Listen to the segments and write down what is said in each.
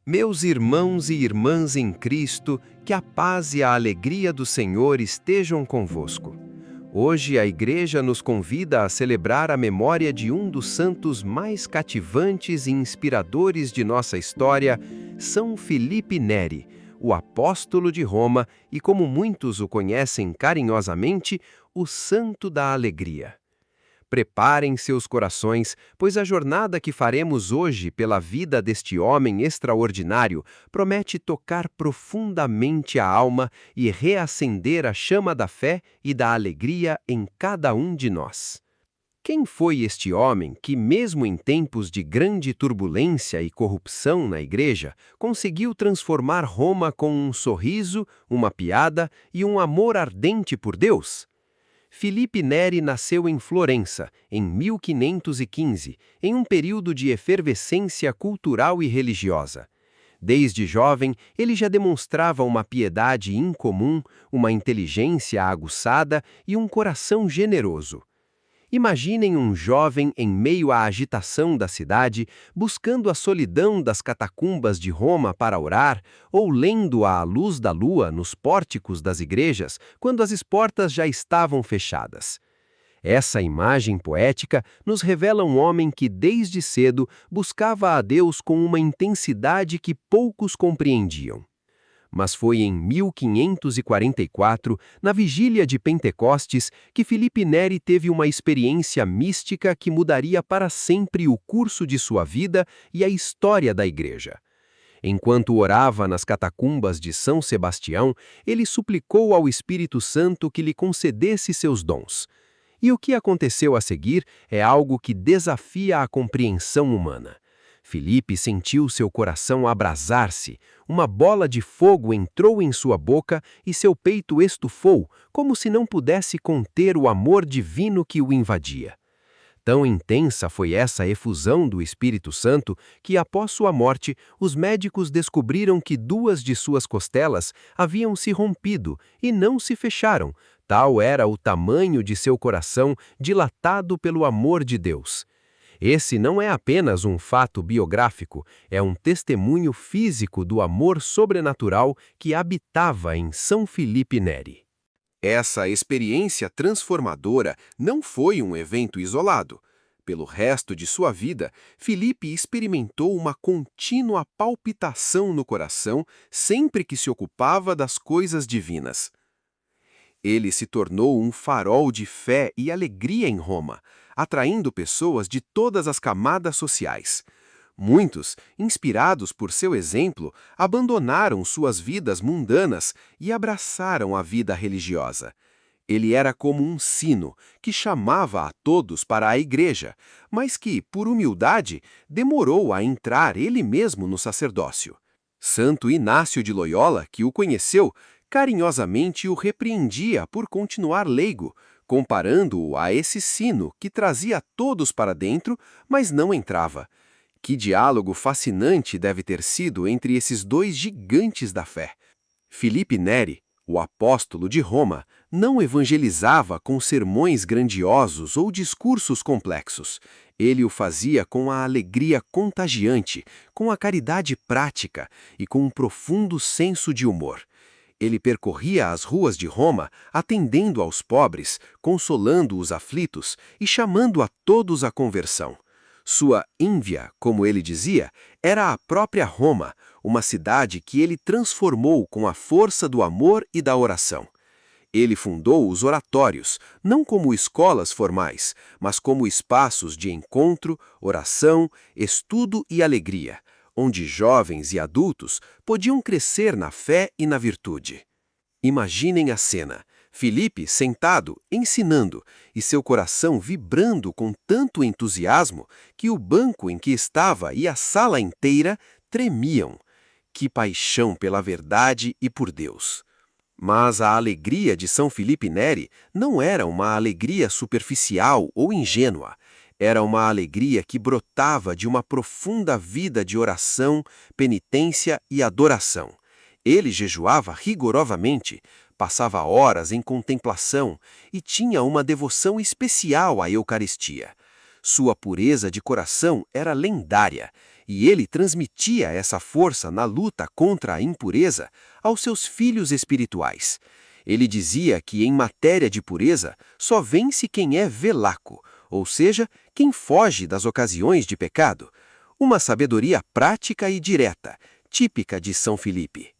Meus irmãos e irmãs em Cristo, que a paz e a alegria do Senhor estejam convosco. Hoje a Igreja nos convida a celebrar a memória de um dos santos mais cativantes e inspiradores de nossa história, São Filipe Neri, o apóstolo de Roma e, como muitos o conhecem carinhosamente, o Santo da Alegria. Preparem seus corações, pois a jornada que faremos hoje pela vida deste homem extraordinário promete tocar profundamente a alma e reacender a chama da fé e da alegria em cada um de nós. Quem foi este homem que, mesmo em tempos de grande turbulência e corrupção na Igreja, conseguiu transformar Roma com um sorriso, uma piada e um amor ardente por Deus? Filipe Neri nasceu em Florença, em 1515, em um período de efervescência cultural e religiosa. Desde jovem, ele já demonstrava uma piedade incomum, uma inteligência aguçada e um coração generoso. Imaginem um jovem em meio à agitação da cidade, buscando a solidão das catacumbas de Roma para orar, ou lendo à luz da lua nos pórticos das igrejas, quando as portas já estavam fechadas. Essa imagem poética nos revela um homem que desde cedo buscava a Deus com uma intensidade que poucos compreendiam. Mas foi em 1544, na vigília de Pentecostes, que Filipe Neri teve uma experiência mística que mudaria para sempre o curso de sua vida e a história da Igreja. Enquanto orava nas catacumbas de São Sebastião, ele suplicou ao Espírito Santo que lhe concedesse seus dons. E o que aconteceu a seguir é algo que desafia a compreensão humana. Filipe sentiu seu coração abrasar-se, uma bola de fogo entrou em sua boca e seu peito estufou, como se não pudesse conter o amor divino que o invadia. Tão intensa foi essa efusão do Espírito Santo que, após sua morte, os médicos descobriram que duas de suas costelas haviam se rompido e não se fecharam, tal era o tamanho de seu coração dilatado pelo amor de Deus. Esse não é apenas um fato biográfico, é um testemunho físico do amor sobrenatural que habitava em São Filipe Neri. Essa experiência transformadora não foi um evento isolado. Pelo resto de sua vida, Filipe experimentou uma contínua palpitação no coração sempre que se ocupava das coisas divinas. Ele se tornou um farol de fé e alegria em Roma, atraindo pessoas de todas as camadas sociais. Muitos, inspirados por seu exemplo, abandonaram suas vidas mundanas e abraçaram a vida religiosa. Ele era como um sino que chamava a todos para a igreja, mas que, por humildade, demorou a entrar ele mesmo no sacerdócio. Santo Inácio de Loyola, que o conheceu, carinhosamente o repreendia por continuar leigo, comparando-o a esse sino que trazia todos para dentro, mas não entrava. Que diálogo fascinante deve ter sido entre esses dois gigantes da fé. Filipe Neri, o apóstolo de Roma, não evangelizava com sermões grandiosos ou discursos complexos. Ele o fazia com a alegria contagiante, com a caridade prática e com um profundo senso de humor. Ele percorria as ruas de Roma, atendendo aos pobres, consolando os aflitos e chamando a todos à conversão. Sua Ínvia, como ele dizia, era a própria Roma, uma cidade que ele transformou com a força do amor e da oração. Ele fundou os oratórios, não como escolas formais, mas como espaços de encontro, oração, estudo e alegria, onde jovens e adultos podiam crescer na fé e na virtude. Imaginem a cena: Filipe sentado, ensinando, e seu coração vibrando com tanto entusiasmo que o banco em que estava e a sala inteira tremiam. Que paixão pela verdade e por Deus! Mas a alegria de São Filipe Neri não era uma alegria superficial ou ingênua. Era uma alegria que brotava de uma profunda vida de oração, penitência e adoração. Ele jejuava rigorosamente, passava horas em contemplação e tinha uma devoção especial à Eucaristia. Sua pureza de coração era lendária. e ele transmitia essa força na luta contra a impureza aos seus filhos espirituais. Ele dizia que em matéria de pureza só vence quem é velaco, ou seja, quem foge das ocasiões de pecado. Uma sabedoria prática e direta, típica de São Filipe.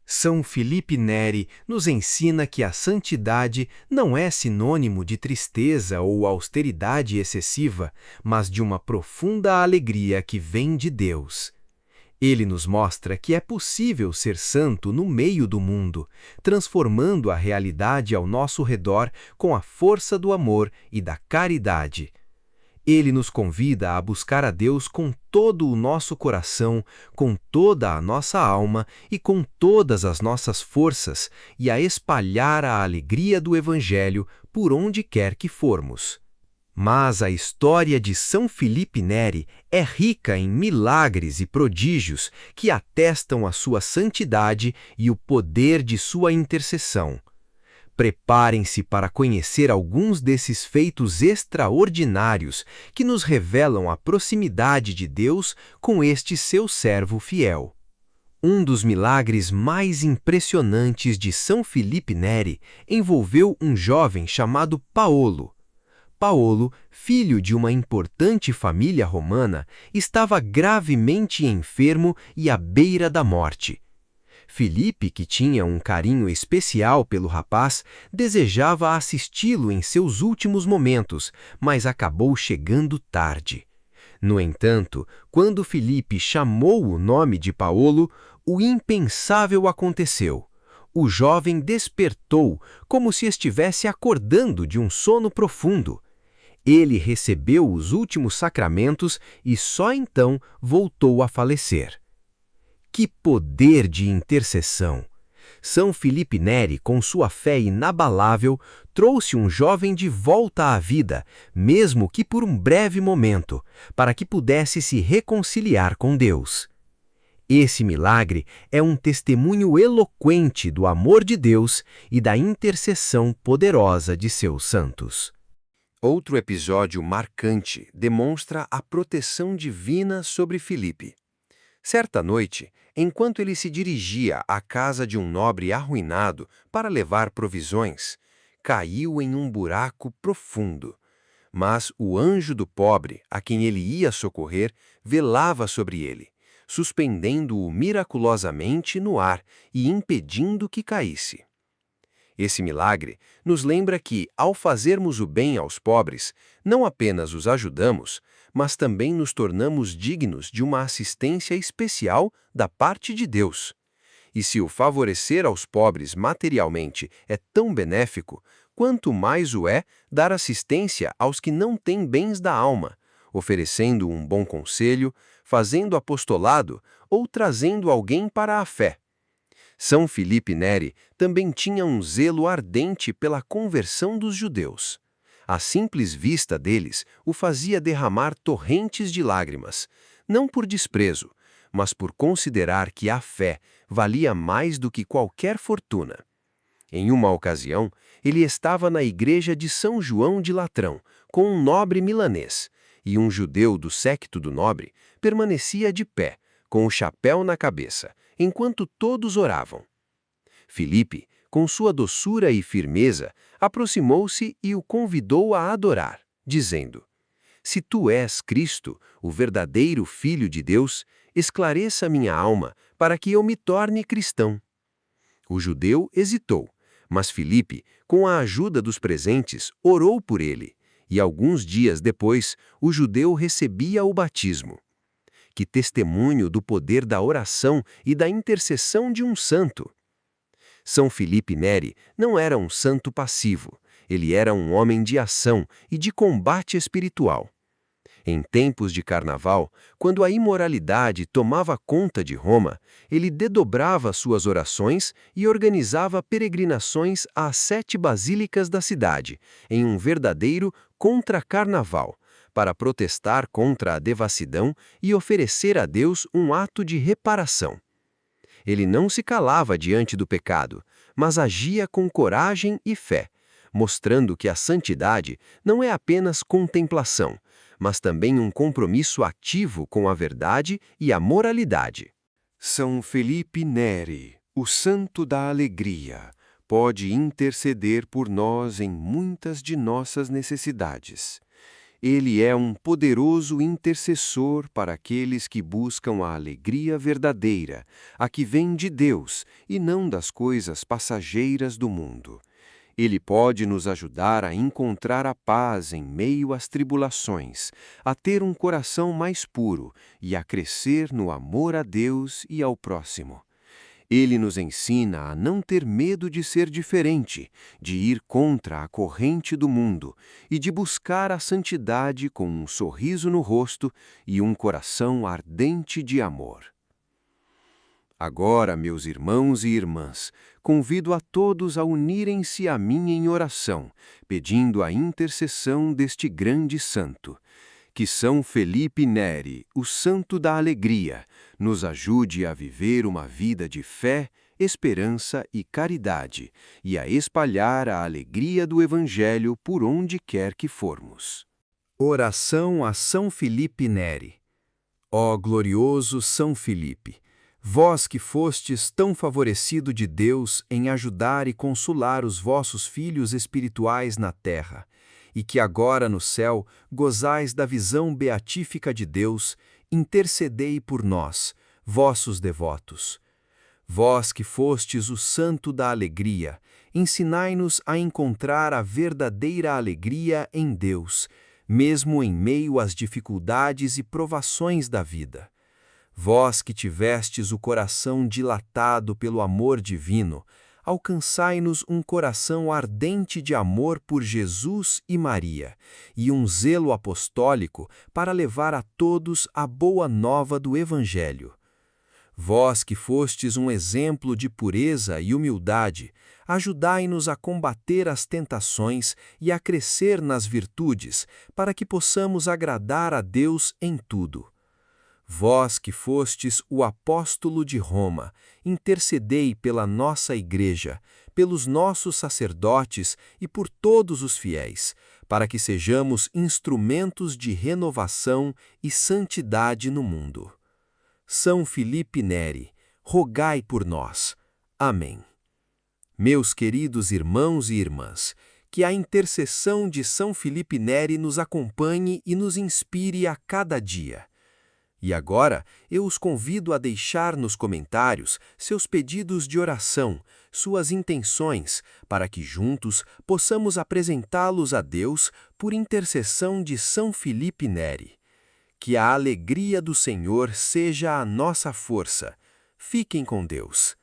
São Filipe Neri nos ensina que a santidade não é sinônimo de tristeza ou austeridade excessiva, mas de uma profunda alegria que vem de Deus. Ele nos mostra que é possível ser santo no meio do mundo, transformando a realidade ao nosso redor com a força do amor e da caridade. Ele nos convida a buscar a Deus com todo o nosso coração, com toda a nossa alma e com todas as nossas forças, e a espalhar a alegria do Evangelho por onde quer que formos. Mas a história de São Filipe Neri é rica em milagres e prodígios que atestam a sua santidade e o poder de sua intercessão. Preparem-se para conhecer alguns desses feitos extraordinários que nos revelam a proximidade de Deus com este seu servo fiel. Um dos milagres mais impressionantes de São Filipe Neri envolveu um jovem chamado Paolo. Paolo, filho de uma importante família romana, estava gravemente enfermo e à beira da morte. Filipe, que tinha um carinho especial pelo rapaz, desejava assisti-lo em seus últimos momentos, mas acabou chegando tarde. No entanto, quando Filipe chamou o nome de Paolo, o impensável aconteceu. O jovem despertou, como se estivesse acordando de um sono profundo. Ele recebeu os últimos sacramentos e só então voltou a falecer. Que poder de intercessão! São Filipe Neri, com sua fé inabalável, trouxe um jovem de volta à vida, mesmo que por um breve momento, para que pudesse se reconciliar com Deus. Esse milagre é um testemunho eloquente do amor de Deus e da intercessão poderosa de seus santos. Outro episódio marcante demonstra a proteção divina sobre Filipe. Certa noite, enquanto ele se dirigia à casa de um nobre arruinado para levar provisões, caiu em um buraco profundo. Mas o anjo do pobre, a quem ele ia socorrer, velava sobre ele, suspendendo-o miraculosamente no ar e impedindo que caísse. Esse milagre nos lembra que, ao fazermos o bem aos pobres, não apenas os ajudamos, mas também nos tornamos dignos de uma assistência especial da parte de Deus. E se o favorecer aos pobres materialmente é tão benéfico, quanto mais o é dar assistência aos que não têm bens da alma, oferecendo um bom conselho, fazendo apostolado ou trazendo alguém para a fé. São Filipe Neri também tinha um zelo ardente pela conversão dos judeus. A simples vista deles o fazia derramar torrentes de lágrimas, não por desprezo, mas por considerar que a fé valia mais do que qualquer fortuna. Em uma ocasião, ele estava na igreja de São João de Latrão, com um nobre milanês, e um judeu do séquito do nobre permanecia de pé, com o chapéu na cabeça, enquanto todos oravam. Filipe, com sua doçura e firmeza, aproximou-se e o convidou a adorar, dizendo: Se tu és Cristo, o verdadeiro Filho de Deus, esclareça minha alma para que eu me torne cristão. O judeu hesitou, mas Filipe, com a ajuda dos presentes, orou por ele, e alguns dias depois o judeu recebia o batismo. Que testemunho do poder da oração e da intercessão de um santo! São Filipe Neri não era um santo passivo, ele era um homem de ação e de combate espiritual. Em tempos de carnaval, quando a imoralidade tomava conta de Roma, ele desdobrava suas orações e organizava peregrinações às 7 basílicas da cidade, em um verdadeiro contra-carnaval, para protestar contra a devassidão e oferecer a Deus um ato de reparação. Ele não se calava diante do pecado, mas agia com coragem e fé, mostrando que a santidade não é apenas contemplação, mas também um compromisso ativo com a verdade e a moralidade. São Felipe Neri, o santo da alegria, pode interceder por nós em muitas de nossas necessidades. Ele é um poderoso intercessor para aqueles que buscam a alegria verdadeira, a que vem de Deus e não das coisas passageiras do mundo. Ele pode nos ajudar a encontrar a paz em meio às tribulações, a ter um coração mais puro e a crescer no amor a Deus e ao próximo. Ele nos ensina a não ter medo de ser diferente, de ir contra a corrente do mundo e de buscar a santidade com um sorriso no rosto e um coração ardente de amor. Agora, meus irmãos e irmãs, convido a todos a unirem-se a mim em oração, pedindo a intercessão deste grande santo. Que São Felipe Neri, o santo da alegria, nos ajude a viver uma vida de fé, esperança e caridade, e a espalhar a alegria do Evangelho por onde quer que formos. Oração a São Felipe Neri. Ó glorioso São Felipe! Vós que fostes tão favorecido de Deus em ajudar e consolar os vossos filhos espirituais na terra, e que agora no céu gozais da visão beatífica de Deus, intercedei por nós, vossos devotos. Vós que fostes o santo da alegria, ensinai-nos a encontrar a verdadeira alegria em Deus, mesmo em meio às dificuldades e provações da vida. Vós que tivestes o coração dilatado pelo amor divino, alcançai-nos um coração ardente de amor por Jesus e Maria, e um zelo apostólico para levar a todos a boa nova do Evangelho. Vós que fostes um exemplo de pureza e humildade, ajudai-nos a combater as tentações e a crescer nas virtudes, para que possamos agradar a Deus em tudo. Vós que fostes o apóstolo de Roma, intercedei pela nossa Igreja, pelos nossos sacerdotes e por todos os fiéis, para que sejamos instrumentos de renovação e santidade no mundo. São Felipe Neri, rogai por nós. Amém. Meus queridos irmãos e irmãs, que a intercessão de São Felipe Neri nos acompanhe e nos inspire a cada dia. E agora, eu os convido a deixar nos comentários seus pedidos de oração, suas intenções, para que juntos possamos apresentá-los a Deus por intercessão de São Felipe Neri. Que a alegria do Senhor seja a nossa força. Fiquem com Deus.